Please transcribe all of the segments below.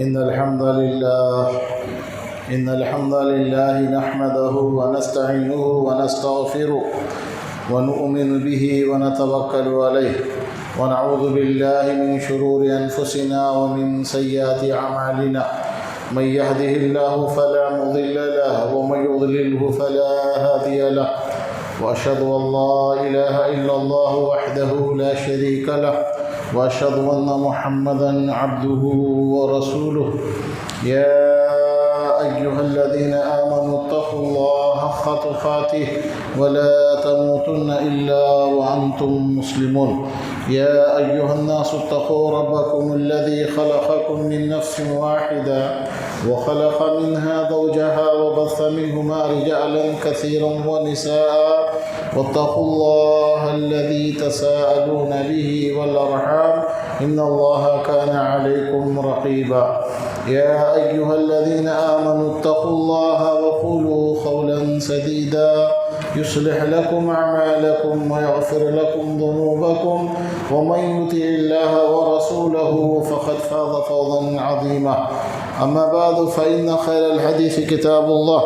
إن الحمد لله نحمده ونستعينه ونستغفره ونؤمن به ونتوكل عليه ونعوذ بالله من شرور أنفسنا ومن سيئات أعمالنا من يهده الله فلا مضل له ومن يضلله فلا هادي له وأشهد أن لا إله إلا الله وحده لا شريك له وأشهد أن محمدا عبده ورسوله يا أيها الذين آمنوا اتقوا الله حق تقاته ولا تموتن إلا وأنتم مسلمون يا أيها الناس اتقوا ربكم الذي خلقكم من نفس واحدة وخلق منها زوجها وبث منهما رجالا كثيرا ونساء واتقوا الله الذي تساءلون به والأرحام إن الله كان عليكم رقيبا يا أيها الذين آمنوا اتقوا الله وقولوا قولا سديدا يصلح لكم أعمالكم ويغفر لكم ذنوبكم ومن يطع الله ورسوله فقد فاز فوزا عظيما أما بعد فإن خير الحديث كتاب الله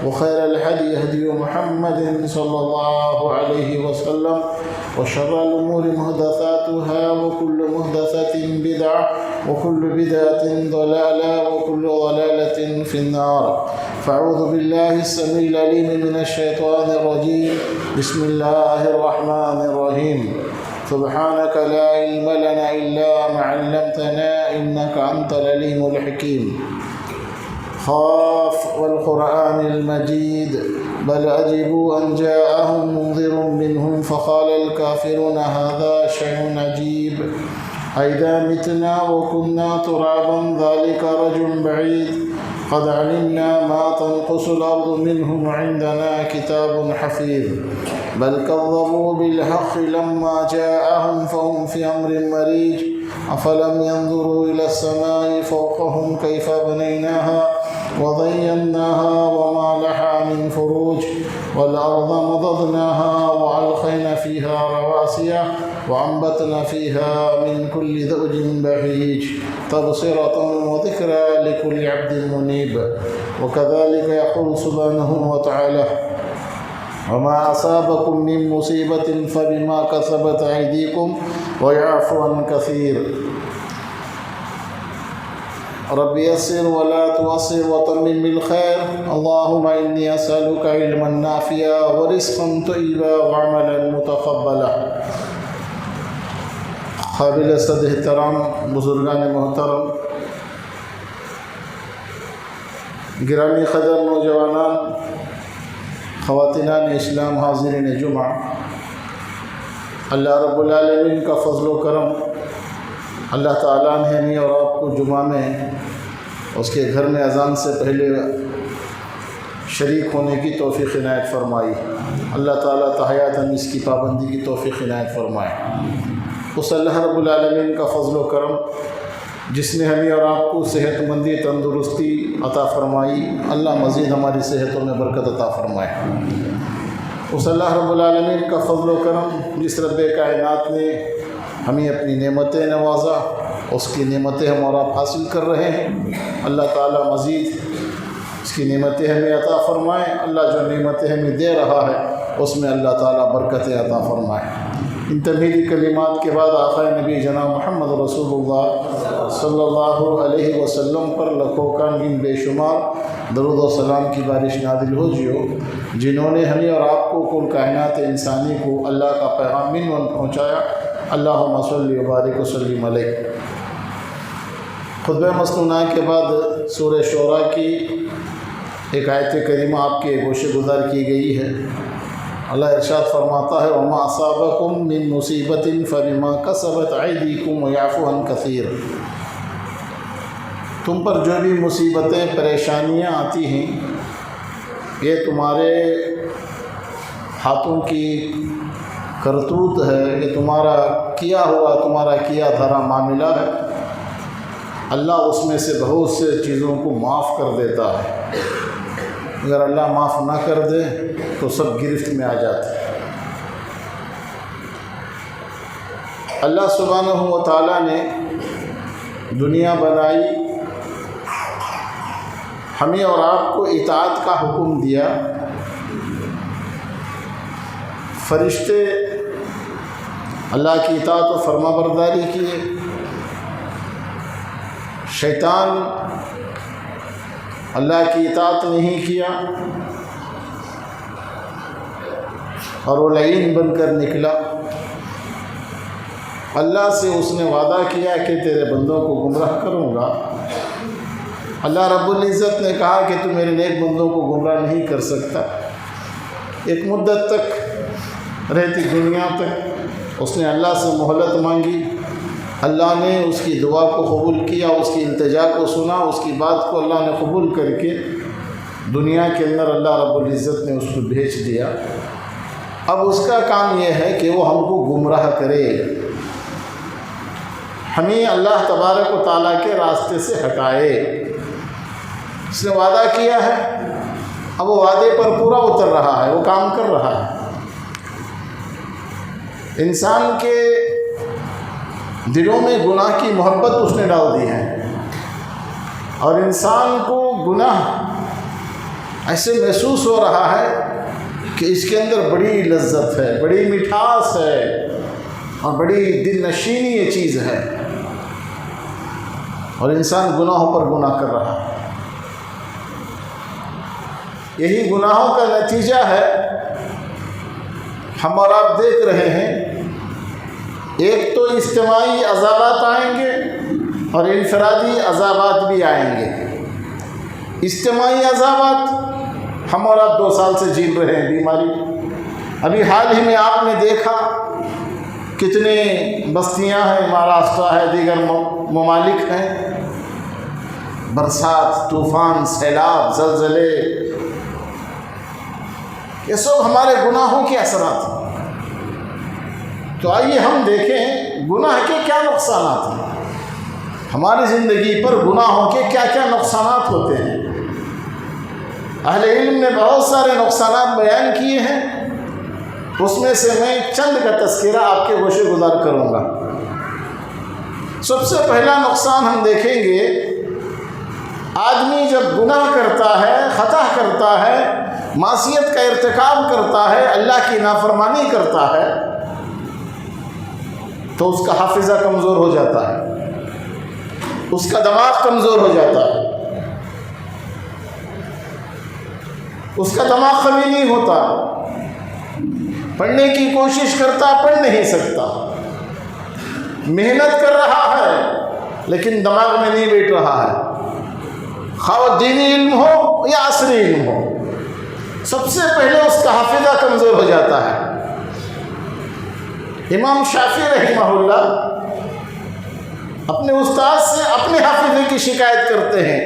وخير الهدي هدي محمد صلى الله عليه وسلم وشر الأمور محدثاتها وكل محدثة بدعة وكل بدعة ضلالة وكل ضلالة في النار فأعوذ بالله السميع العليم من الشيطان الرجيم بسم الله الرحمن الرحيم سبحانك لا علم لنا إلا ما علمتنا إنك أنت العليم الحكيم خاف والقرآن المجيد بل عجبوا أن جاءهم منذر منهم فقال الكافرون هذا شيء عجيب أئذا متنا وكنا ترابا ذلك رجل بعيد قد علمنا ما تنقص الأرض منهم عندنا كتاب حفيظ بل كذبوا بالحق لما جاءهم فهم في أمر مريج أفلم ينظروا إلى السماء فوقهم كيف بنيناها وزيناها وما لها من فروج والأرض مضضناها وألقينا فيها رواسي وأنبتنا فيها من كل زوج بهيج تبصرة وذكرى لكل عبد منيب وكذلك يقول سبحانه وتعالى وما أصابكم من مصيبة فبما كسبت أيديكم ويعفو عن كثير رب يسر ولا تعسر وتمم بالخير اللهم إني أسألك علما نافعا ورزقا طيبا وعملا متقبلا قابل صد احترام بزرگان محترم گرامی قدر نوجوانان خواتینان اسلام حاضرین جمعہ اللہ رب العالمین کا فضل و کرم اللہ تعالیٰ نے ہمیں اور آپ کو جمعہ میں اس کے گھر میں اذان سے پہلے شریک ہونے کی توفیق عنایت فرمائی اللہ تعالیٰ تحیات ہم اس کی پابندی کی توفیق عنایت فرمائے اس اللہ رب العالمین کا فضل و کرم جس نے ہمیں اور آپ کو صحت مندی تندرستی عطا فرمائی اللہ مزید ہماری صحتوں میں برکت عطا فرمائے اس اللہ رب العالمین کا فضل و کرم جس رب کائنات نے ہمیں اپنی نعمتیں نوازا اس کی نعمتیں ہم اور آپ حاصل کر رہے ہیں اللہ تعالیٰ مزید اس کی نعمتیں ہمیں عطا فرمائے اللہ جو نعمتیں ہمیں دے رہا ہے اس میں اللہ تعالیٰ برکتیں عطا فرمائے ان تمہیدی کلمات کے بعد آقا نبی جناب محمد رسول اللہ صلی اللہ علیہ وسلم پر لکھوں کا بے شمار درود و سلام کی بارش نازل ہو جنہوں نے ہمیں اور آپ کو کل کائنات انسانی کو اللہ کا پیغام منون پہنچایا اللہم صلی و بارک وسلم علیہ خطبہ مصنوعہ کے بعد سورہ شعراء کی ایک آیت کریمہ آپ کے گوشے گزار کی گئی ہے اللہ ارشاد فرماتا ہے وما اصابکم من مصیبت فبما کسبت ایدیکم ویعفو عن کثیر تم پر جو بھی مصیبتیں پریشانیاں آتی ہیں یہ تمہارے ہاتھوں کی کرتوت ہے یہ تمہارا کیا ہوا تمہارا کیا دھرا معاملہ ہے اللہ اس میں سے بہت سے چیزوں کو معاف کر دیتا ہے اگر اللہ معاف نہ کر دے تو سب گرفت میں آ جاتے ہیں اللہ سبحانہ و تعالیٰ نے دنیا بنائی ہمیں اور آپ کو اطاعت کا حکم دیا، فرشتے اللہ کی اطاعت و فرما برداری کیے، شیطان اللہ کی اطاعت نہیں کیا اور وہ لعین بن کر نکلا۔ اللہ سے اس نے وعدہ کیا کہ تیرے بندوں کو گمراہ کروں گا۔ اللہ رب العزت نے کہا کہ تو میرے نیک بندوں کو گمراہ نہیں کر سکتا۔ ایک مدت تک رہتی دنیا تک اس نے اللہ سے مہلت مانگی، اللہ نے اس کی دعا کو قبول کیا، اس کی التجا کو سنا، اس کی بات کو اللہ نے قبول کر کے دنیا کے اندر اللہ رب العزت نے اس کو بھیج دیا۔ اب اس کا کام یہ ہے کہ وہ ہم کو گمراہ کرے، ہمیں اللہ تبارک و تعالیٰ کے راستے سے ہٹائے۔ اس نے وعدہ کیا ہے، اب وہ وعدے پر پورا اتر رہا ہے، وہ کام کر رہا ہے۔ انسان کے دلوں میں گناہ کی محبت اس نے ڈال دی ہے، اور انسان کو گناہ ایسے محسوس ہو رہا ہے کہ اس کے اندر بڑی لذت ہے، بڑی مٹھاس ہے اور بڑی دل نشینی یہ چیز ہے، اور انسان گناہوں پر گناہ کر رہا ہے۔ یہی گناہوں کا نتیجہ ہے، ہم اور آپ دیکھ رہے ہیں، ایک تو اجتماعی عذابات آئیں گے اور انفرادی عذابات بھی آئیں گے۔ اجتماعی عذابات ہم اور آپ 2 سال سے جیل رہے ہیں بیماری۔ ابھی حال ہی میں آپ نے دیکھا کتنے بستیاں ہیں، مہاراشٹر ہے، دیگر ممالک ہیں، برسات، طوفان، سیلاب، زلزلے، یہ سب ہمارے گناہوں کے اثرات ہیں۔ تو آئیے ہم دیکھیں گناہ کے کیا نقصانات ہیں، ہماری زندگی پر گناہوں کے کیا کیا نقصانات ہوتے ہیں۔ اہل علم نے بہت سارے نقصانات بیان کیے ہیں، اس میں سے میں چند کا تذکرہ آپ کے گوشے گزار کروں گا۔ سب سے پہلا نقصان ہم دیکھیں گے، آدمی جب گناہ کرتا ہے، خطا کرتا ہے، معصیت کا ارتکاب کرتا ہے، اللہ کی نافرمانی کرتا ہے، تو اس کا حافظہ کمزور ہو جاتا ہے، اس کا دماغ کمزور ہو جاتا ہے، اس کا دماغ قوی نہیں ہوتا، پڑھنے کی کوشش کرتا، پڑھ نہیں سکتا، محنت کر رہا ہے لیکن دماغ میں نہیں بیٹھ رہا ہے، خواہ دینی علم ہو یا عصری علم ہو، سب سے پہلے اس کا حافظہ کمزور ہو جاتا ہے۔ امام شافعی رحمہ اللہ اپنے استاد سے اپنے حافظے کی شکایت کرتے ہیں،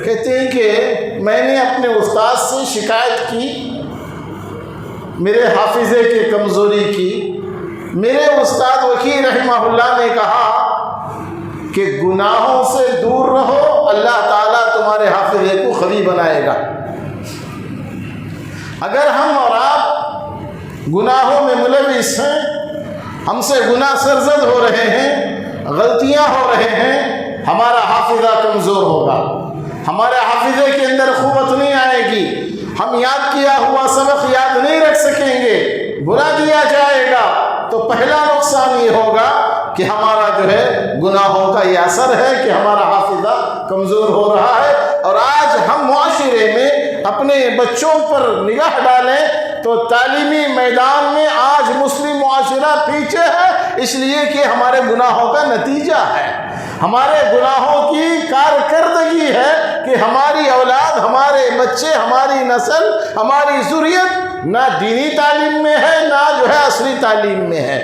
کہتے ہیں کہ میں نے اپنے استاد سے شکایت کی میرے حافظے کی کمزوری کی۔ میرے استاد وکیع رحمہ اللہ نے کہا کہ گناہوں سے دور رہو، اللہ تعالیٰ تمہارے حافظے کو قوی بنائے گا۔ اگر ہم اور آپ گناہوں میں ملوث ہیں، ہم سے گناہ سرزد ہو رہے ہیں، غلطیاں ہو رہے ہیں، ہمارا حافظہ کمزور ہوگا، ہمارے حافظے کے اندر قوت نہیں آئے گی، ہم یاد کیا ہوا سبق یاد نہیں رکھ سکیں گے، بھلا دیا جائے گا۔ تو پہلا نقصان یہ ہوگا کہ ہمارا جو ہے گناہوں کا یہ اثر ہے کہ ہمارا حافظہ کمزور ہو رہا ہے۔ اور آج ہم معاشرے میں اپنے بچوں پر نگاہ ڈالیں تو تعلیمی میدان میں آج مسلم معاشرہ پیچھے ہے، اس لیے کہ ہمارے گناہوں کا نتیجہ ہے، ہمارے گناہوں کی کارکردگی ہے کہ ہماری اولاد، ہمارے بچے، ہماری نسل، ہماری ذریت نہ دینی تعلیم میں ہے، نہ جو ہے عصری تعلیم میں ہے۔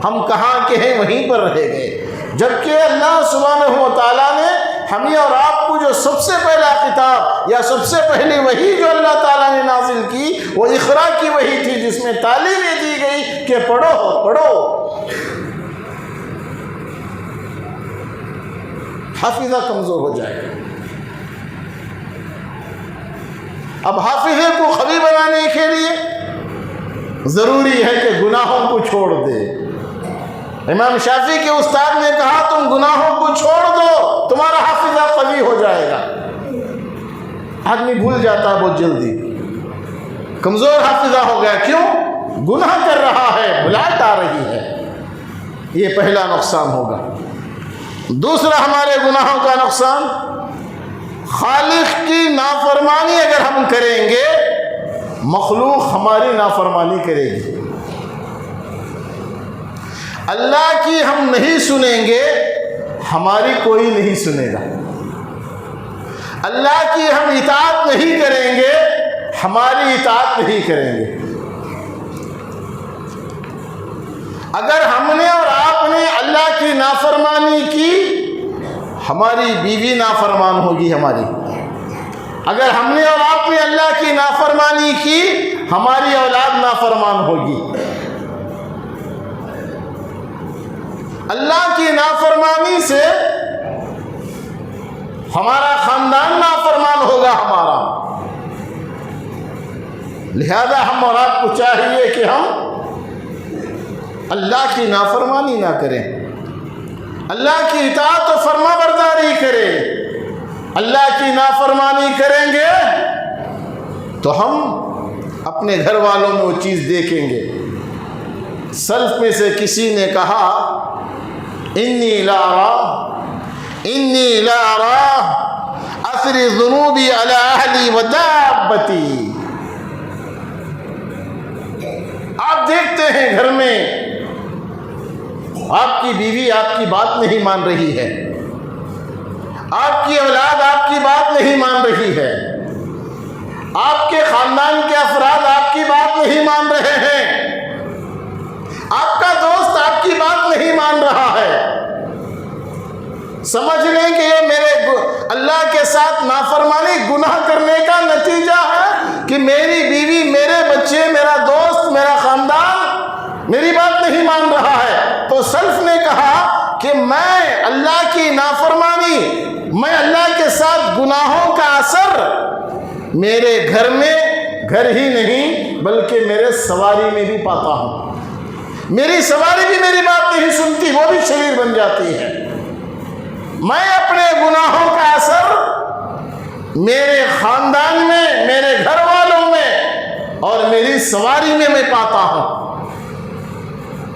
ہم کہاں کے ہیں وہیں پر رہ گئے، جبکہ اللہ سبحانہ و تعالیٰ نے ہمیں اور آپ کو جو سب سے پہلا کتاب یا سب سے پہلی وحی جو اللہ تعالیٰ نے نازل کی وہ اقرا کی وحی تھی، جس میں تعلیم یہ دی گئی کہ پڑھو پڑھو۔ حافظہ کمزور ہو جائے گا۔ اب حافظے کو قوی بنانے کے لیے ضروری ہے کہ گناہوں کو چھوڑ دے۔ امام شافعی کے استاد نے کہا تم گناہوں کو چھوڑ دو، تمہارا حافظہ قوی ہو جائے گا۔ آدمی بھول جاتا ہے بہت جلدی، کمزور حافظہ ہو گیا، کیوں؟ گناہ کر رہا ہے، بھلاٹ آ رہی ہے، یہ پہلا نقصان ہوگا۔ دوسرا ہمارے گناہوں کا نقصان، خالق کی نافرمانی اگر ہم کریں گے مخلوق ہماری نافرمانی کرے گی۔ اللہ کی ہم نہیں سنیں گے ہماری کوئی نہیں سنے گا، اللہ کی ہم اطاعت نہیں کریں گے ہماری اطاعت نہیں کریں گے۔ اگر ہم نے اور آپ نے اللہ کی نافرمانی کی ہماری بیوی نافرمان ہوگی ہماری، اگر ہم نے اور آپ نے اللہ کی نافرمانی کی ہماری اولاد نافرمان ہوگی۔ اللہ کی نافرمانی سے ہمارا خاندان نافرمان ہوگا ہمارا، لہذا ہم اور آپ کو چاہیے کہ ہم اللہ کی نافرمانی نہ کریں، اللہ کی اطاعت و فرما برداری کریں۔ اللہ کی نافرمانی کریں گے تو ہم اپنے گھر والوں میں وہ چیز دیکھیں گے۔ سلف میں سے کسی نے کہا انی لا ارى اثر الذنوب على اهلي ودابتي۔ آپ دیکھتے ہیں گھر میں آپ کی بیوی آپ کی بات نہیں مان رہی ہے، آپ کی اولاد آپ کی بات نہیں مان رہی ہے، آپ کے خاندان کے افراد آپ کی بات نہیں مان رہے ہیں، آپ کا دوست آپ کی بات نہیں مان رہا ہے۔ سمجھ لیں کہ یہ میرے اللہ کے ساتھ نافرمانی گناہ کرنے کا نتیجہ ہے کہ میری بیوی، میرے بچے، میرا دوست، میرا خاندان میری بات نہیں مان رہا ہے۔ تو سلف نے کہا کہ میں اللہ کی نافرمانی، میں اللہ کے ساتھ گناہوں کا اثر میرے گھر میں، گھر ہی نہیں بلکہ میرے سواری میں بھی پاتا ہوں۔ میری سواری بھی میری بات نہیں سنتی، وہ بھی شریر بن جاتی ہے۔ میں اپنے گناہوں کا اثر میرے خاندان میں، میرے گھر والوں میں اور میری سواری میں میں پاتا ہوں۔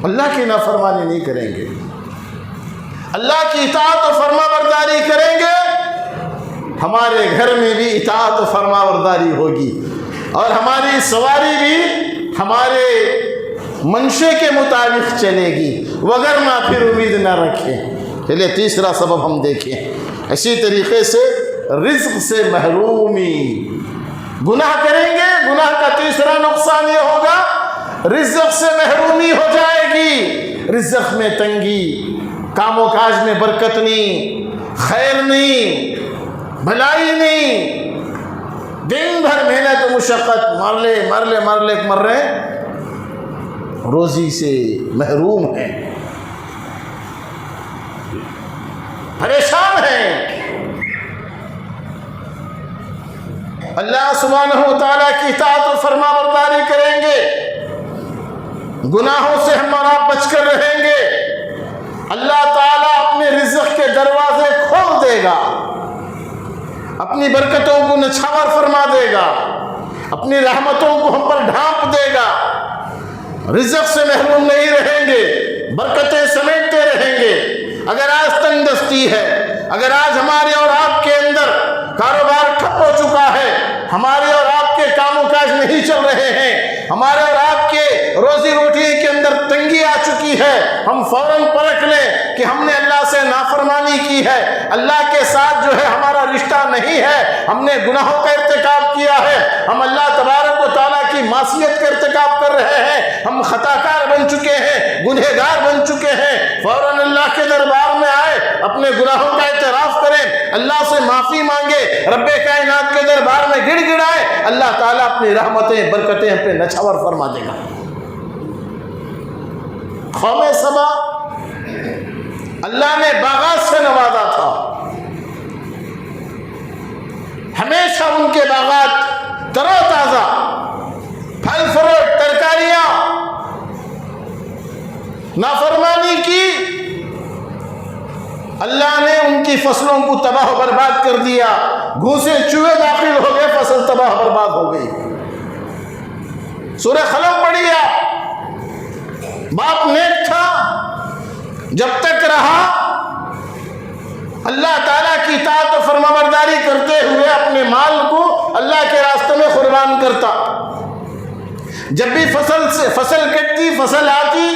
اللہ کی نافرمانی نہیں کریں گے، اللہ کی اطاعت و فرما برداری کریں گے، ہمارے گھر میں بھی اطاعت و فرما برداری ہوگی اور ہماری سواری بھی ہمارے منشے کے مطابق چلے گی، وگرنہ پھر امید نہ رکھیں۔ چلیے تیسرا سبب ہم دیکھیں، اسی طریقے سے رزق سے محرومی۔ گناہ کریں گے، گناہ کا تیسرا نقصان یہ ہوگا رزق سے محرومی ہو جائے گی، رزق میں تنگی، کام و کاج میں برکت نہیں، خیر نہیں، بھلائی نہیں، دن بھر محنت و مشقت، مر رہے روزی سے محروم ہیں، پریشان ہیں۔ اللہ سبحانہ و تعالیٰ کی اطاعت و فرما برداری کریں گے، گناہوں سے ہم اور آپ بچ کر رہیں گے، اللہ تعالیٰ اپنے رزق کے دروازے کھول دے گا، اپنی برکتوں کو نچھاور فرما دے گا، اپنی رحمتوں کو ہم پر ڈھانپ دے گا، رزق سے محروم نہیں رہیں گے، برکتیں سمیٹتے رہیں گے۔ اگر آج تنگ دستی ہے، اگر آج ہمارے اور آپ کے اندر کاروبار ٹھپ ہو چکا ہے، ہمارے اور آپ کے کام و کاج نہیں چل رہے ہیں، ہمارے اور آپ کے روزی روٹی کے اندر تنگی آ چکی ہے، ہم فوراً پرکھ لیں کہ ہم نے اللہ سے نافرمانی کی ہے، اللہ کے ساتھ جو ہے ہمارا رشتہ نہیں ہے، ہم نے گناہوں کا ارتکاب کیا ہے، ہم اللہ تبارک و تعالیٰ کی معصیت کا ارتکاب کر رہے ہیں، ہم خطا کار بن چکے ہیں، گنہگار بن چکے ہیں، فوراً اللہ کے دربار میں آئے، اپنے گناہوں کا اعتراف کریں، اللہ سے معافی مانگے، رب کائنات کے دربار میں گڑ گڑائے، اللہ تعالیٰ اپنی رحمتیں برکتیں ہم پہ نچھاور فرما دے گا۔ قوم سبا اللہ نے باغات سے نوازا تھا، ہمیشہ ان کے باغات تر و تازہ، پھل فروٹ، ترکاریاں، نافرمانی کی اللہ نے ان کی فصلوں کو تباہ و برباد کر دیا، گھوسے چوہے داخل ہو گئے، فصل تباہ برباد ہو گئی۔ سورہ قلم پڑھی آپ، باپ نیک تھا، جب تک رہا اللہ تعالیٰ کی اطاعت و فرمانبرداری کرتے ہوئے اپنے مال کو اللہ کے راستے میں قربان کرتا۔ جب بھی فصل کٹتی، فصل آتی،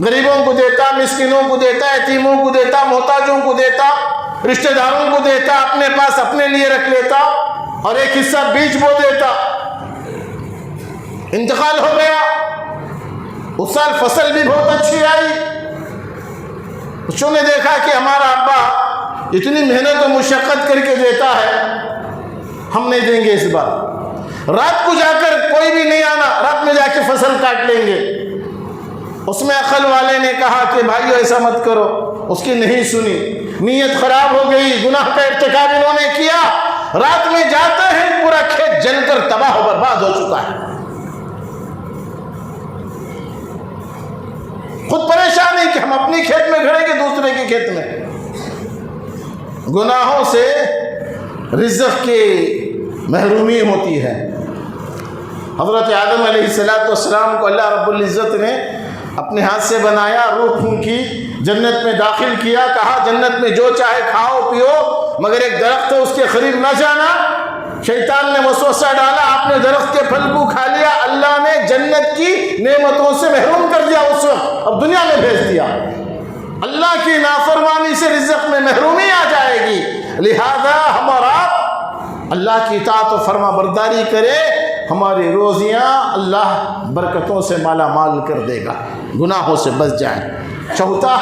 غریبوں کو دیتا، مسکینوں کو دیتا، یتیموں کو دیتا، محتاجوں کو دیتا، رشتہ داروں کو دیتا، اپنے پاس اپنے لیے رکھ لیتا اور ایک حصہ بیچ بو دیتا۔ انتقال ہو گیا، اس سال فصل بھی بہت اچھی آئی، بچوں نے دیکھا کہ ہمارا ابا اتنی محنت و مشقت کر کے دیتا ہے، ہم نہیں دیں گے اس بار۔ رات کو جا کر کوئی بھی نہیں آنا، رات میں جا کے فصل کاٹ لیں گے۔ اس میں عقل والے نے کہا کہ بھائیو ایسا مت کرو، اس کی نہیں سنی، نیت خراب ہو گئی، گناہ کا ارتکاب انہوں نے کیا۔ رات میں جاتے ہیں، پورا کھیت جل کر تباہ و برباد ہو چکا ہے۔ خود پریشان ہے کہ ہم اپنی کھیت میں کھڑے کہ دوسرے کے کھیت میں۔ گناہوں سے رزق کی محرومی ہوتی ہے۔ حضرت آدم علیہ السلام کو اللہ رب العزت نے اپنے ہاتھ سے بنایا، روح پھونکی، جنت میں داخل کیا، کہا جنت میں جو چاہے کھاؤ پیو، مگر ایک درخت ہے اس کے قریب نہ جانا۔ شیطان نے وسوسہ ڈالا، آپ نے درخت کے پھل کو کھا لیا، اللہ نے جنت کی نعمتوں سے محروم کر دیا، اس وقت اب دنیا میں بھیج دیا۔ اللہ کی نافرمانی سے رزق میں محرومی آ جائے گی، لہذا ہمارا اللہ کی اطاعت و فرما برداری کرے، ہماری روزیاں اللہ برکتوں سے مالا مال کر دے گا، گناہوں سے بچ جائیں۔ چوتھا،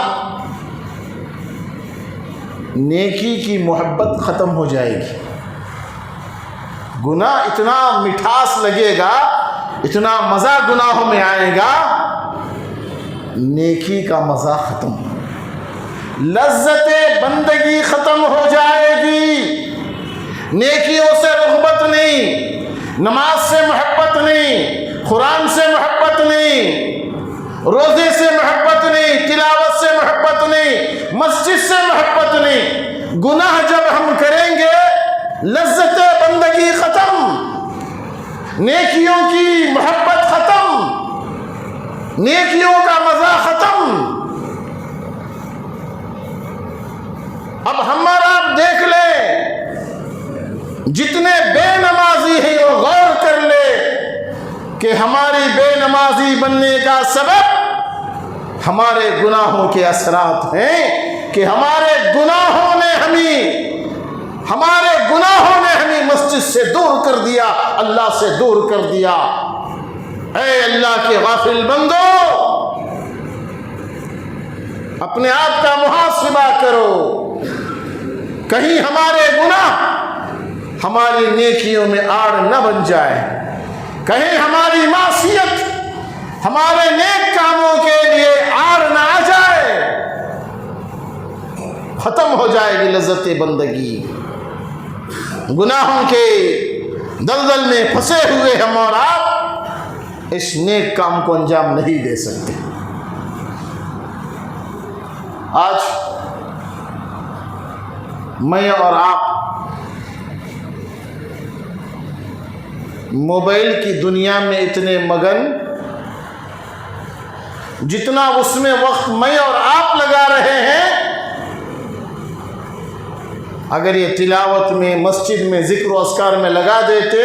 نیکی کی محبت ختم ہو جائے گی۔ گناہ اتنا مٹھاس لگے گا، اتنا مزہ گناہوں میں آئے گا، نیکی کا مزہ ختم، لذت بندگی ختم ہو جائے گی۔ نیکیوں سے رغبت نہیں، نماز سے محبت نہیں، قرآن سے محبت نہیں، روزے سے محبت نہیں، تلاوت سے محبت نہیں، مسجد سے محبت نہیں۔ گناہ جب ہم کریں گے، لذت بندگی ختم، نیکیوں کی محبت ختم، نیکیوں کا مزہ ختم۔ اب ہمارا آپ دیکھ لیں، جتنے بے نمازی ہیں وہ غور کر لے کہ ہماری بے نمازی بننے کا سبب ہمارے گناہوں کے اثرات ہیں، کہ ہمارے گناہوں نے ہمیں مسجد سے دور کر دیا، اللہ سے دور کر دیا۔ اے اللہ کے غافل بندو، اپنے آپ کا محاسبہ کرو، کہیں ہمارے گناہ ہماری نیکیوں میں آڑ نہ بن جائے، کہیں ہماری معصیت ہمارے نیک کاموں کے لیے آڑ نہ آ جائے، ختم ہو جائے گی لذت بندگی۔ گناہوں کے دلدل میں پھنسے ہوئے ہم اور آپ اس نیک کام کو انجام نہیں دے سکتے۔ آج میں اور آپ موبائل کی دنیا میں اتنے مگن، جتنا اس میں وقت میں اور آپ لگا رہے ہیں، اگر یہ تلاوت میں، مسجد میں، ذکر و اذکار میں لگا دیتے،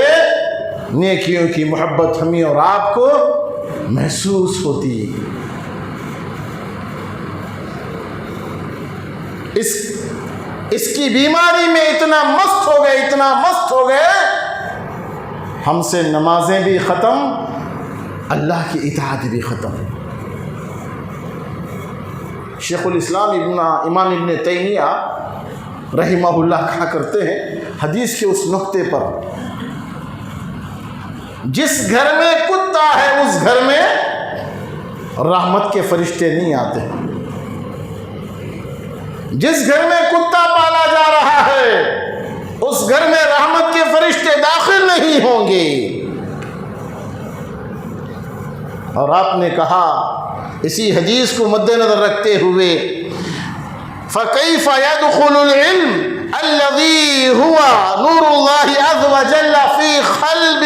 نیکیوں کی محبت ہمیں اور آپ کو محسوس ہوتی۔ اس کی بیماری میں اتنا مست ہو گئے، ہم سے نمازیں بھی ختم، اللہ کی اطاعت بھی ختم۔ شیخ الاسلام امام ابن تیمیہ رحمہ اللہ کہا کرتے ہیں حدیث کے اس نقطے پر، جس گھر میں کتا ہے اس گھر میں رحمت کے فرشتے نہیں آتے، جس گھر میں کتا پالا جا رہا ہے اس گھر میں رحمت کے فرشتے داخل نہیں ہوں گے۔ اور آپ نے کہا اسی حدیث کو مد نظر رکھتے ہوئے، فَكَيْفَ يَدْخُلُ الْعِلْمُ الذي هو نور الله عز وجل في قلب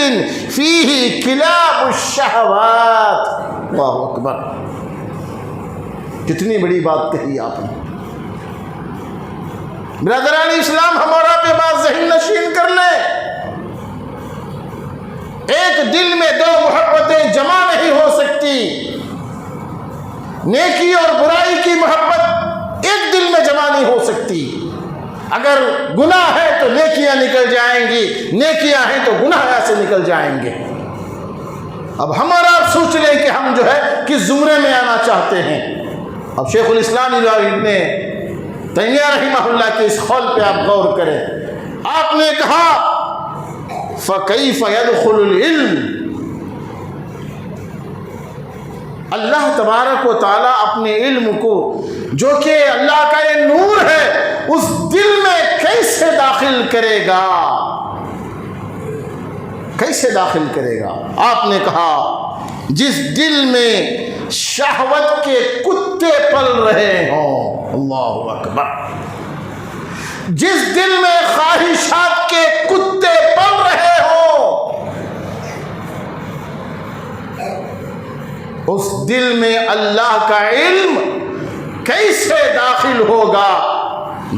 فيه كلاب الشهوات. اللہ اکبر، کتنی بڑی بات کہی آپ نے. برادران اسلام، ہمارا پہ بات ذہن نشین کر لیں. ایک دل میں دو محبتیں جمع نہیں ہو سکتی. نیکی اور برائی کی محبت ایک دل میں جمع نہیں ہو سکتی. اگر گناہ ہے تو نیکیاں نکل جائیں گی، نیکیاں ہیں تو گناہ ایسے نکل جائیں گے. اب ہمارا آپ سوچ لیں کہ ہم جو ہے کس زمرے میں آنا چاہتے ہیں. اب شیخ الاسلام ابن تیمیہ رحمہ اللہ کے اس قول پہ آپ غور کریں. آپ نے کہا فَكَيْفَ يَدْخُلُ الْعِلْمِ. اللہ تبارک و تعالیٰ اپنے علم کو، جو کہ اللہ کا یہ نور ہے، اس دل میں کیسے داخل کرے گا؟ کیسے داخل کرے گا؟ آپ نے کہا جس دل میں شہوت کے کتے پل رہے ہوں. اللہ اکبر. جس دل میں خواہشات کے کتے پل رہے ہوں، اس دل میں اللہ کا علم کیسے داخل ہوگا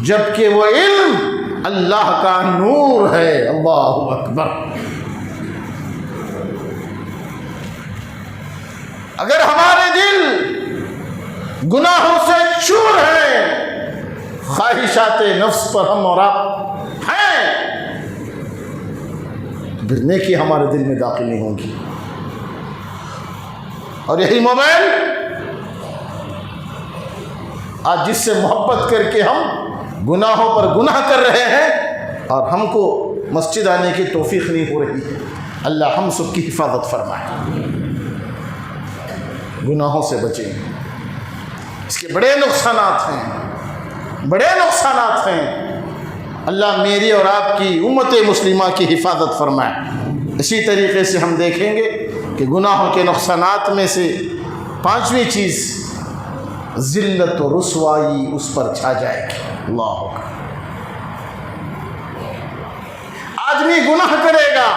جبکہ وہ علم اللہ کا نور ہے. اللہ اکبر. اگر ہمارے دل گناہوں سے چور ہیں، خواہشات نفس پر ہم اور آپ ہیں، پھر نیکی ہمارے دل میں داخل نہیں ہوگی. اور یہی مومن آج جس سے محبت کر کے ہم گناہوں پر گناہ کر رہے ہیں اور ہم کو مسجد آنے کی توفیق نہیں ہو رہی ہے. اللہ ہم سب کی حفاظت فرمائے، گناہوں سے بچیں. اس کے بڑے نقصانات ہیں، بڑے نقصانات ہیں. اللہ میری اور آپ کی امت مسلمہ کی حفاظت فرمائے. اسی طریقے سے ہم دیکھیں گے کہ گناہوں کے نقصانات میں سے پانچویں چیز ذلت و رسوائی اس پر چھا جائے گی. اللہ اکبر. آدمی گناہ کرے گا،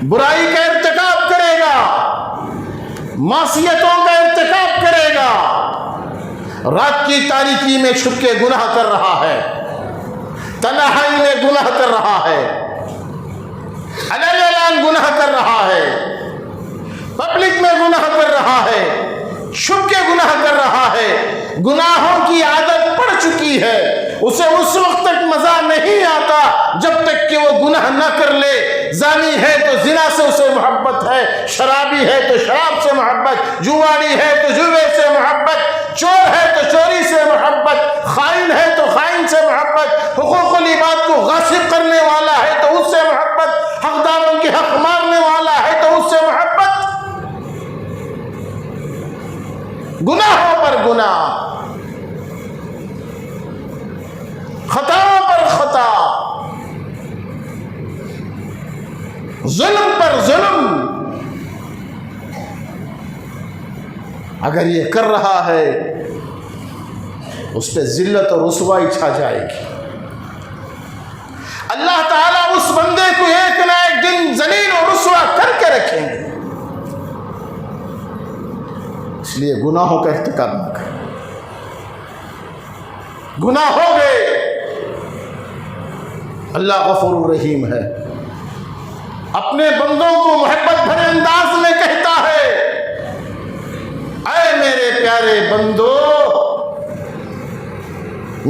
برائی کا ارتکاب کرے گا، معصیتوں کا ارتکاب کرے گا، رات کی تاریکی میں چھپ کے گناہ کر رہا ہے، تنہائی میں گناہ کر رہا ہے، اعلان گناہ کر رہا ہے، پبلک میں گناہ کر رہا ہے، چھپ کے گناہ کر رہا ہے. گناہوں کی عادت پڑ چکی ہے. اسے اس وقت تک مزہ نہیں آتا جب تک کہ وہ گناہ نہ کر لے. زانی ہے تو زنا سے اسے محبت ہے، شرابی ہے تو شراب سے محبت، جواڑی ہے تو جوے سے محبت، چور ہے تو چوری سے محبت، خائن ہے تو خائن سے محبت، حقوق العباد کو غاصب کرنے والا ہے تو اس سے محبت، حقداروں کے حق مارنے والا ہے تو اس سے محبت. گناہوں پر گناہ، خطاؤں پر خطا، ظلم پر ظلم. اگر یہ کر رہا ہے اس پہ ذلت اور رسوائی چھا جائے گی. اللہ تعالیٰ اس بندے کو ایک نہ ایک دن ذلیل اور رسوا کر کے رکھیں گے. اس لیے گناہوں کا ارتکاب نہ کریں. گناہ ہو گئے، اللہ غفور رحیم ہے، اپنے بندوں کو محبت بھرے انداز میں کہتا ہے، اے میرے پیارے بندو،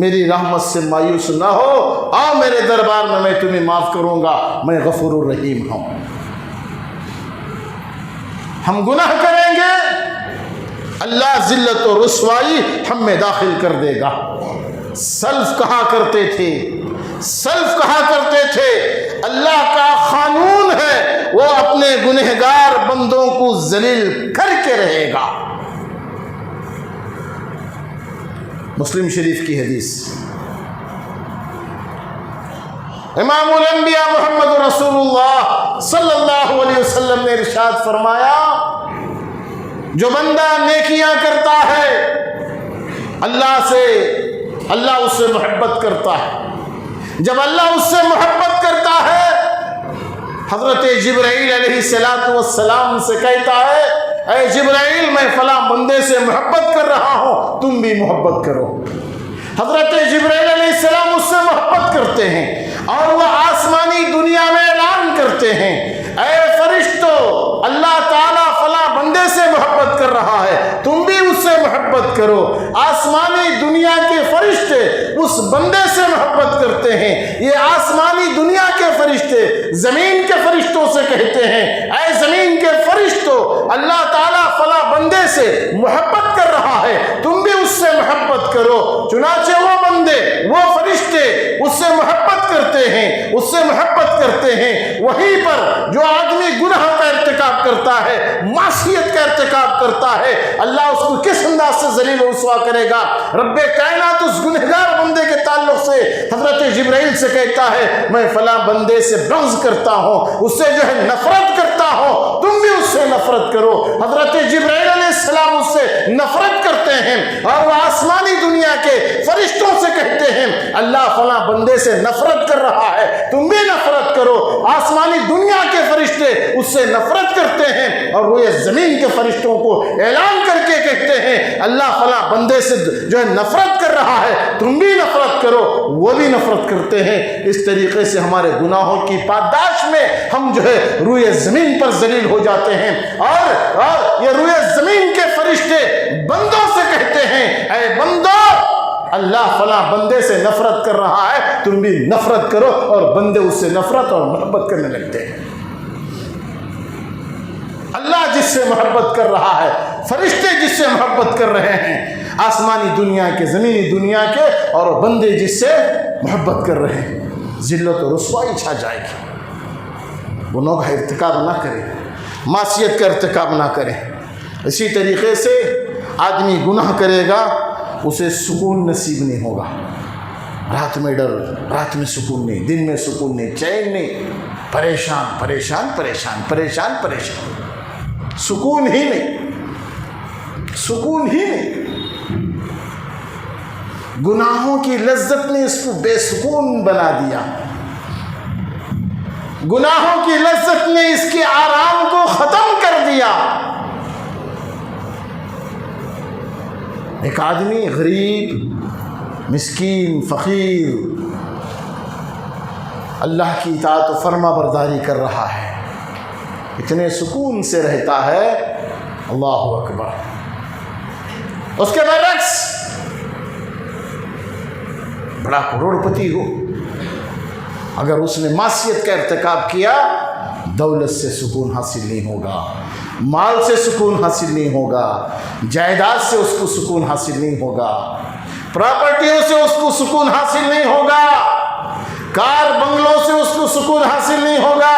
میری رحمت سے مایوس نہ ہو، آؤ میرے دربار میں تمہیں معاف کروں گا، میں غفور الرحیم ہوں. ہم گناہ کریں گے، اللہ ذلت و رسوائی ہم میں داخل کر دے گا. سلف کہا کرتے تھے، سلف کہا کرتے تھے، اللہ کا قانون ہے وہ اپنے گنہگار بندوں کو ذلیل کر کے رہے گا. مسلم شریف کی حدیث، امام الانبیاء محمد رسول اللہ صلی اللہ علیہ وسلم نے ارشاد فرمایا، جو بندہ نیکیاں کرتا ہے اللہ سے اللہ اس سے محبت کرتا ہے۔ جب اللہ اس سے محبت کرتا ہے، حضرت جبرائیل علیہ السلام سے کہتا ہے اے جبرائیل میں فلاں بندے سے محبت کر رہا ہوں، تم بھی محبت کرو۔ حضرت جبرائیل علیہ السلام اس سے محبت کرتے ہیں اور وہ آسمانی دنیا میں اعلان کرتے ہیں اے فرشتو، اللہ تعالیٰ فلاں بندے سے محبت کر رہا ہے، تم بھی اس سے محبت کرو۔ آسمانی دنیا کے فرشتے اس بندے سے محبت کرتے ہیں۔ یہ آسمانی دنیا کے فرشتے زمین کے فرشتوں سے کہتے ہیں اے زمین کے فرشتوں، اللہ تعالیٰ فلاں بندے سے محبت کر رہا ہے، تم بھی اس سے محبت کرو۔ چنانچہ وہ بندے، وہ فرشتے اس سے محبت کرتے ہیں، اس سے محبت کرتے ہیں۔ وہیں پر جو آدمی گناہ کا ارتکاب کرتا ہے، معصیت کا ارتکاب کرتا ہے، اللہ اس کو کس انداز سے ذلیل و رسوا کرے گا؟ رب کائنات اس گنہگار بندے کے تعلق سے حضرت جبرائیل سے کہتا ہے میں فلاں بندے سے بغض کرتا ہوں، اس سے جو ہے نفرت کرتا ہوں، تم بھی اس سے نفرت کرو۔ حضرت جبرائیل علیہ السلام اس سے نفرت کرتے ہیں اور وہ آسمانی دنیا کے فرشتوں سے کہتے ہیں اللہ فلاں بندے سے نفرت کر رہا ہے، تم بھی نفرت کرو۔ آسمانی دنیا کے فرشتے اس سے نفرت کرتے ہیں اور وہ یہ زمین کے فرشتوں کو اعلان کر کے کہتے ہیں اللہ فلاں بندے سے جو ہے نفرت کر رہا ہے، تم بھی نفرت کرو۔ وہ بھی نفرت کرتے ہیں۔ اس طریقے سے ہمارے گناہوں کی پاداش میں ہم جو ہے روئے زمین پر ذلیل ہو جاتے ہیں اور یہ روئے زمین کے فرشتے بندوں سے کہتے ہیں اے بندو، اللہ فلاں بندے سے نفرت کر رہا ہے، تم بھی نفرت کرو، اور بندے اس سے نفرت اور محبت کرنے لگتے ہیں۔ اللہ جس سے محبت کر رہا ہے، فرشتے جس سے محبت کر رہے ہیں، آسمانی دنیا کے، زمینی دنیا کے، اور بندے جس سے محبت کر رہے ہیں، ذلت و رسوائی چھا جائے گی۔ گناہ کا ارتکاب نہ کریں، معصیت کا ارتکاب نہ کریں۔ اسی طریقے سے آدمی گناہ کرے گا، اسے سکون نصیب نہیں ہوگا۔ رات میں ڈر، رات میں سکون نہیں، دن میں سکون نہیں، چین نہیں، پریشان پریشان پریشان پریشان پریشان، سکون ہی نہیں، سکون ہی نہیں۔ گناہوں کی لذت نے اس کو بے سکون بنا دیا، گناہوں کی لذت نے اس کے آرام کو ختم کر دیا۔ ایک آدمی غریب، مسکین، فقیر، اللہ کی اطاعت و فرما برداری کر رہا ہے، اتنے سکون سے رہتا ہے، اللہ اکبر۔ اس کے برعکس بڑا کروڑ پتی ہو، اگر اس نے معصیت کا ارتکاب کیا، دولت سے سکون حاصل نہیں ہوگا، مال سے سکون حاصل نہیں ہوگا، جائیداد سے اس کو سکون حاصل نہیں ہوگا، پراپرٹیوں سے اس کو سکون حاصل نہیں ہوگا، کار بنگلوں سے اس کو سکون حاصل نہیں ہوگا،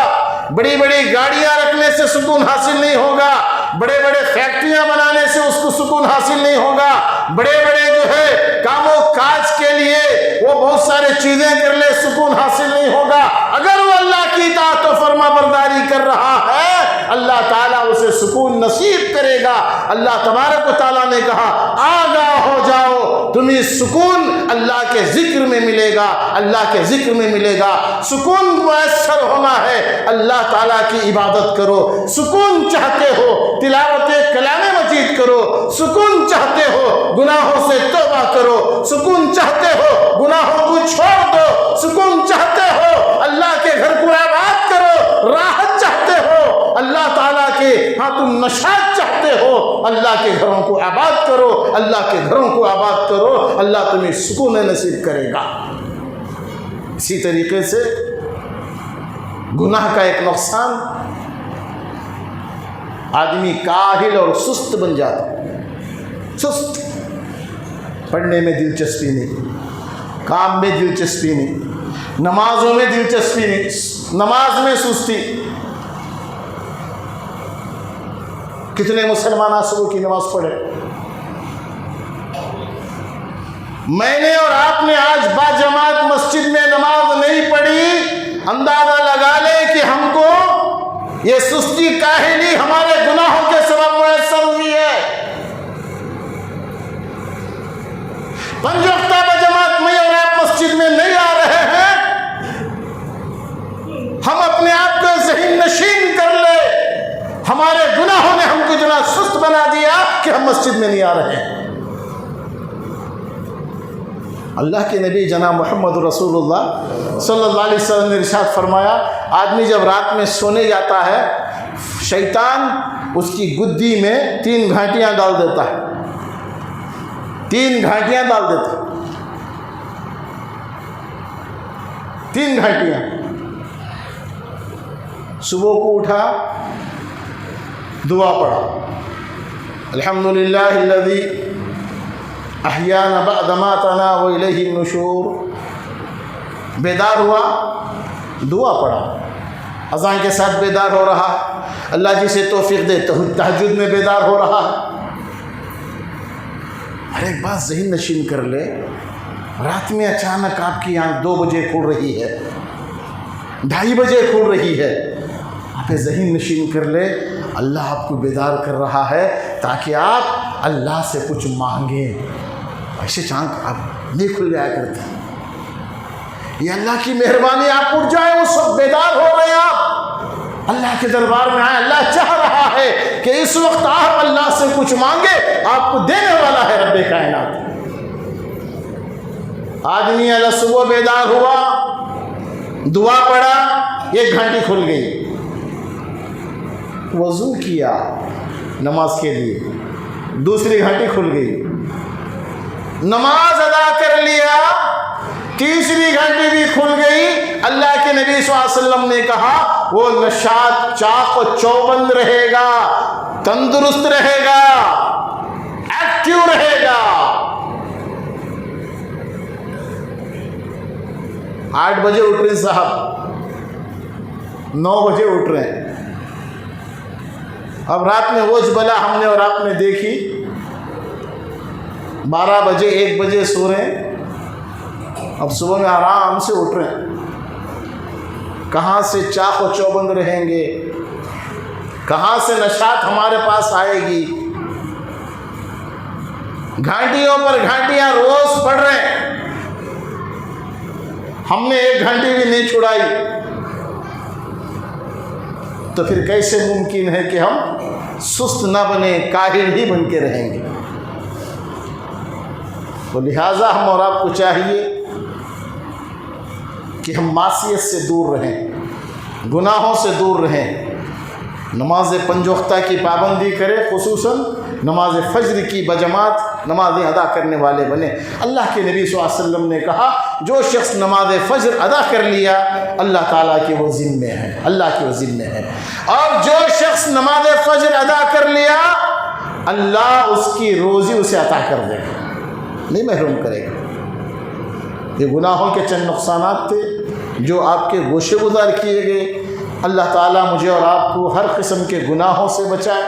بڑی بڑی گاڑیاں رکھنے سے سکون حاصل نہیں ہوگا، بڑے بڑے فیکٹریاں بنانے سے اس کو سکون حاصل نہیں ہوگا، بڑے بڑے جو ہے کام و کاج کے لیے وہ بہت سارے چیزیں کر لے، سکون حاصل نہیں ہوگا۔ اگر وہ اللہ کی اطاعت و فرما برداری کر رہا ہے، اللہ تعالیٰ اسے سکون نصیب کرے گا۔ اللہ تبارک و تعالیٰ نے کہا آگاہ ہو جاؤ، تمہیں سکون اللہ کے ذکر میں ملے گا، اللہ کے ذکر میں ملے گا۔ سکون میسر ہونا ہے، اللہ تعالیٰ کی عبادت کرو۔ سکون چاہتے ہو، تلاوت کلام مجید کرو۔ سکون چاہتے ہو، گناہوں سے توبہ کرو۔ سکون چاہتے ہو، گناہوں کو چھوڑ دو۔ سکون چاہتے ہو، اللہ کے گھر کو آباد کرو۔ راحت چاہتے ہو اللہ تعالیٰ کے ہاں، تم نشاط چاہتے ہو، اللہ کے گھروں کو آباد کرو، اللہ کے گھروں کو آباد کرو، اللہ تمہیں سکون نصیب کرے گا۔ اسی طریقے سے گناہ کا ایک نقصان، آدمی کاہل اور سست بن جاتا ہے۔ سست، پڑھنے میں دلچسپی نہیں، کام میں دلچسپی نہیں، نمازوں میں دلچسپی نہیں، نماز میں سستی۔ کتنے مسلمان صبح کی نماز پڑھے؟ میں نے اور آپ نے آج باجماعت مسجد میں نماز نہیں پڑھی، اندازہ لگا لے کہ ہم کو یہ سستی کاہلی ہمارے گناہوں کے سبب میسر ہوئی ہے۔ 5 وقتہ باجماعت مسجد میں نہیں آ رہے ہیں۔ اللہ کے نبی جناب محمد رسول اللہ صلی اللہ علیہ وسلم نے ارشاد فرمایا، آدمی جب رات میں سونے جاتا ہے شیطان اس کی گدی میں 3 گھانٹیاں ڈال دیتا ہے، 3 گھانٹیاں ڈال دیتا ہے، 3 گھانٹیاں۔ صبح کو اٹھا، دعا پڑھا، الحمدللہ الذی احیانا بعد ما اماتنا والیہ النشور، بیدار ہوا، دعا پڑھا، اذان کے ساتھ بیدار ہو رہا ہے، اللہ جسے توفیق دے تہجد میں بیدار ہو رہا ہے۔ ہر ایک بات ذہن نشین کر لے، رات میں اچانک آپ کی آنکھ 2 بجے کھل رہی ہے، 2:30 بجے کھل رہی ہے، آپ ذہن نشین کر لے اللہ آپ کو بیدار کر رہا ہے تاکہ آپ اللہ سے کچھ مانگیں۔ ایسے چانک آپ نہیں کھل جایا کرتے، یہ اللہ کی مہربانی، آپ اٹھ جائیں اس وقت بیدار ہو رہے ہیں، آپ اللہ کے دربار میں آئیں، اللہ چاہ رہا ہے کہ اس وقت آپ اللہ سے کچھ مانگے، آپ کو دینے والا ہے رب کائنات۔ آدمی اللہ صبح بیدار ہوا، دعا پڑھا، 1 گھنٹی کھل گئی، وضو کیا نماز کے لیے، 2 گھنٹی کھل گئی، نماز ادا کر لیا، 3 گھنٹی بھی کھل گئی۔ اللہ کے نبی صلی اللہ علیہ وسلم نے کہا وہ نشاط چاق و چوبند رہے گا، تندرست رہے گا، ایکٹیو رہے گا۔ 8 بجے اٹھ رہے صاحب، 9 بجے اٹھ رہے ہیں، اب رات میں وہ بلا ہم نے اور آپ نے دیکھی، 12 بجے 1 بجے سو رہے ہیں، اب صبح میں آرام سے اٹھ رہے ہیں۔ کہاں سے چاق و چوبند رہیں گے، کہاں سے نشاط ہمارے پاس آئے گی؟ گھنٹیوں پر گھنٹیاں روز پڑھ رہے ہیں، ہم نے 1 گھنٹی بھی نہیں چھڑائی، تو پھر کیسے ممکن ہے کہ ہم سست نہ بنے، کاہل ہی بن کے رہیں گے؟ تو لہٰذا ہم اور آپ کو چاہیے کہ ہم معصیت سے دور رہیں، گناہوں سے دور رہیں، نماز 5 وقتہ کی پابندی کریں، خصوصاً نماز فجر کی بجماعت نمازیں ادا کرنے والے بنے۔ اللہ کے نبی صلی اللہ علیہ وسلم نے کہا جو شخص نماز فجر ادا کر لیا اللہ تعالیٰ کے وہ ذمے ہے، اللہ کے وہ ذمے ہے، اور جو شخص نماز فجر ادا کر لیا اللہ اس کی روزی اسے عطا کر دے گا، نہیں محروم کرے گا۔ یہ گناہوں کے چند نقصانات تھے جو آپ کے گوشے گزار کیے گئے۔ اللہ تعالیٰ مجھے اور آپ کو ہر قسم کے گناہوں سے بچائے،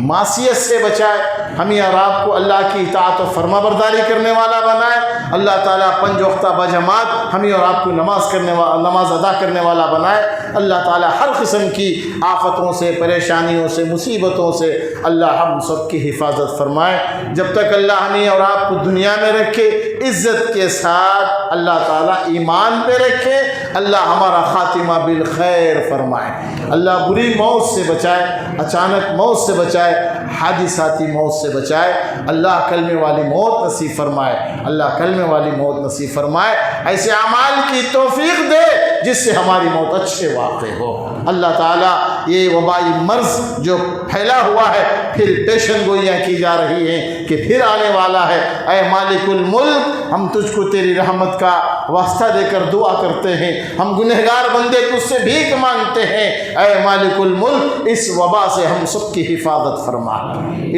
معصیت سے بچائے، ہمیں اور آپ کو اللہ کی اطاعت و فرما برداری کرنے والا بنائے۔ اللہ تعالیٰ 5 وقتہ بجماعت ہمیں اور آپ کو نماز ادا کرنے والا بنائے۔ اللہ تعالیٰ ہر قسم کی آفتوں سے، پریشانیوں سے، مصیبتوں سے اللہ ہم سب کی حفاظت فرمائے۔ جب تک اللہ ہمیں اور آپ کو دنیا میں رکھے عزت کے ساتھ، اللہ تعالیٰ ایمان پہ رکھے، اللہ ہمارا خاتمہ بالخیر فرمائے، اللہ بری موت سے بچائے، اچانک موت سے بچائے، حادثاتی موت سے بچائے، اللہ کلمے والی موت نصیب فرمائے، اللہ کلمے والی موت نصیب فرمائے، ایسے اعمال کی توفیق دے جس سے ہماری موت اچھے واقع ہو۔ اللہ تعالیٰ یہ وبائی مرض جو پھیلا ہوا ہے پھر پیشن گوئیاں کی جا رہی ہیں کہ پھر آنے والا ہے، اے مالک الملک ہم تجھ کو تیری رحمت کا واسطہ دے کر دعا کرتے ہیں، ہم گنہگار بندے تجھ سے بھیک مانگتے ہیں، اے مالک الملک اس وبا سے ہم سب کی حفاظت فرما،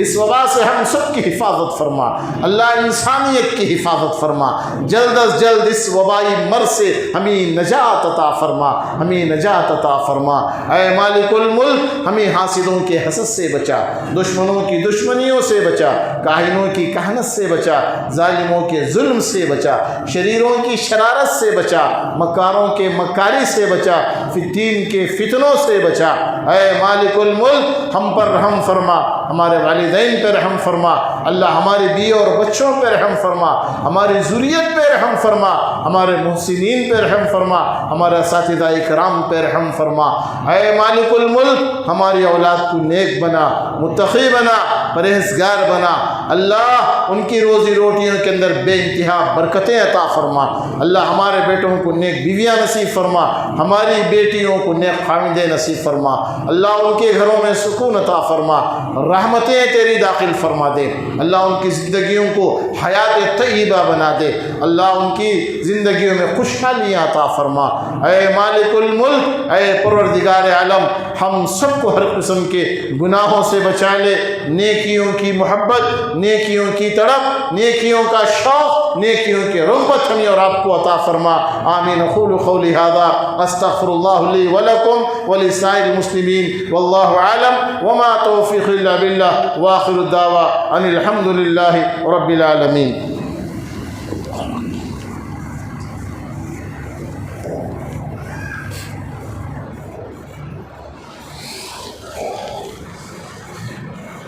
اس وبا سے ہم سب کی حفاظت فرما، اللہ انسانیت کی حفاظت فرما، جلد از جلد اس وبائی مرض سے ہمیں نجات عطا فرما، ہمیں نجات عطا فرما، اے مالک الملک ہمیں حاسدوں کے حسد سے بچا، دشمنوں کی دشمنیوں سے بچا، کاہنوں کی کہنت سے بچا، ظالموں کے ظلم سے بچا، شریروں کی شرارت سے بچا، مکاروں کے مکاری سے بچا، فتین کے فتنوں سے بچا، اے مالک الملک ہم پر رحم فرما، ہمارے والدین پہ رحم فرما، اللہ ہمارے بیوی اور بچوں پہ رحم فرما، ہماری ذریت پہ رحم فرما، ہمارے محسنین پہ رحم فرما، ہمارے اساتذہ کرام پہ رحم فرما، اے مالک الملک ہماری اولاد کو نیک بنا، متقی بنا، پرہیزگار بنا۔ اللہ ان کی روزی روٹیوں کے اندر بے انتہا برکتیں عطا فرما۔ اللہ ہمارے بیٹوں کو نیک بیویاں نصیب فرما، ہماری بیٹیوں کو نیک خاوندیں نصیب فرما۔ اللہ ان کے گھروں میں سکون عطا فرما، رحمتیں تیری داخل فرما دے۔ اللہ ان کی زندگیوں کو حیات طیبہ بنا دے۔ اللہ ان کی زندگیوں میں خوشحالیاں عطا فرما۔ اے مالک الملک، اے پروردگار عالم، ہم سب کو ہر قسم کے گناہوں سے بچا لے۔ نیکیوں کی محبت، نیکیوں کی تڑپ، نیکیوں کا شوق، نیکیوں کی رغبت ہمیں اور آپ کو عطا فرما۔ آمین۔ اقول قولی ھذا استغفر اللہ لی ولکم ولسائر المسلمین واللہ اعلم وما توفیق الا باللہ وآخر الدعوی ان الحمد للہ رب العالمین۔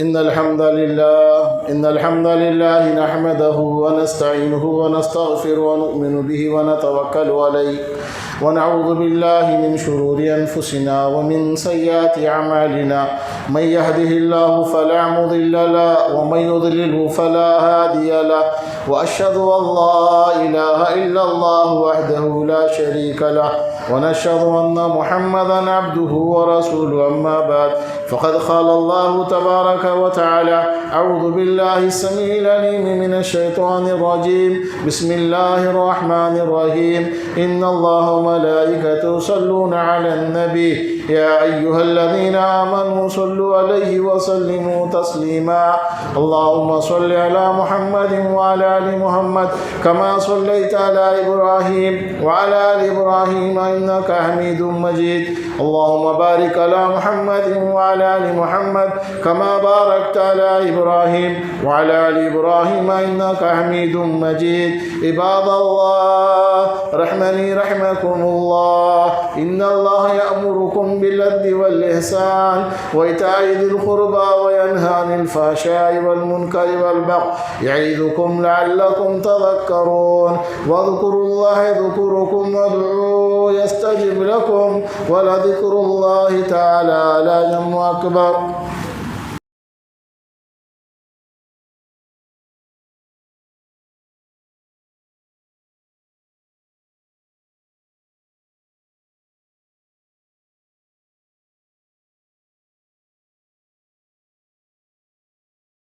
إن الحمد لله نحمده ونستعينه ونستغفره ونؤمن به ونتوكل عليه ونعوذ بالله من شرور أنفسنا ومن سيئات أعمالنا من يهده الله فلا مضل له ومن يضلله فلا هادي له وأشهد أن لا إله إلا الله وحده لا شريك له ونشهد أن محمدا عبده ورسوله أما بعد فقد قال الله تبارك وتعالى أعوذ بالله السميع العليم من الشيطان الرجيم بسم الله الرحمن الرحيم إن الله وملائكته يصلون على النبي يا أيها الذين آمنوا صلوا عليه وسلموا تسليما اللهم صل على محمد وعلى آل محمد كما صليت على إبراهيم وعلى آل إبراهيم إنك حميد مجيد اللهم بارك على محمد وعلى آل محمد كما باركت على إبراهيم وعلى آل إبراهيم إنك حميد مجيد عباد الله رحمني رحمكم الله إن الله يأمركم بالعدل والإحسان وإيتاء ذي القربى وينهى عن الفحشاء والمنكر والبغي يعظكم لعلكم تذكرون واذكروا الله يذكركم وادعوه يستجب لكم ولذكر الله تعالى لا جم أكبر